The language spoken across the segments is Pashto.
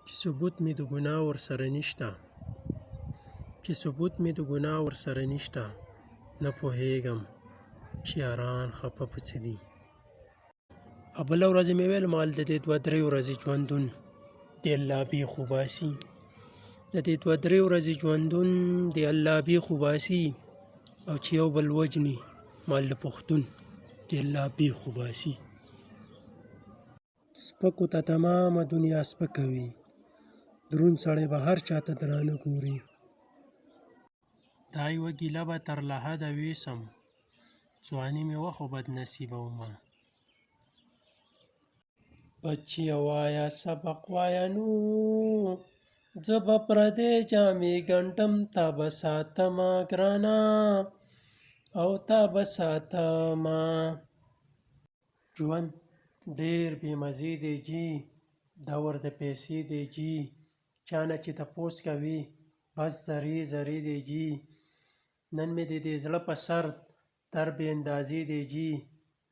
چې ثبوت مې د ګناه ورسره نشته نه پوهېږم چې یاران خفه په څه دي. بله ورځ مې ویل مال د دې 2-3 ورځې ژوندون د الله بیخ وباسي، د دې 2-3 ورځې ژوندون د الله بیخ وباسي، او چې یو بل وجني مال د پښتون د الله بیخ وباسي. سپکو ته تمامه دنیا سپکه وي، دروند سړی به هر چاته درانه ګوري. دا یوه ګیله به تر له حده ویسم، ځواني مې وه خو بدنصیبه ومه. بچیه وایه سبق وایه نو، زه به پردۍ جامې ګنډم، تا به ساتمه ګرانه او تا به ساتمه. ژوند ډېر بېمزې دی جي، دور د پیسې دی جي، چا نه چې تپوس کوي بس زرې زرې دی جي. نن مې د دې زړه په سر در بې اندازې دی جي،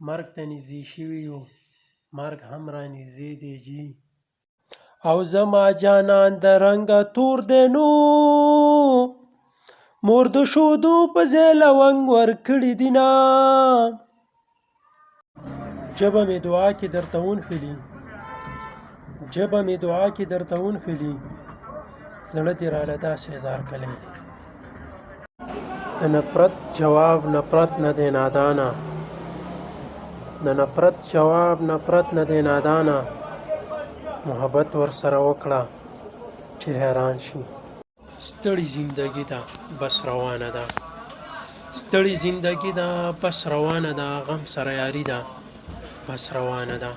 مرګ ته نږدې شوي یو مرګ هم را نږدې دی جي. او زما جانان د رنګه تور دی نو، مور د شودو په ځای لونګ ورکړي دینه. ژبه مې دعا کې درته ونښلي، زړه دې راله داسې ازار کلی دی. د نفرت جواب نفرت نه دی نادانه، د نفرت جواب نفرت نه دی نادانه. محبت ورسره وکړه چې حیران شي. ستړي زندګي ده بس روانه ده، ستړي زندګي ده بس روانه ده، غم سره یاري ده بس روانه ده.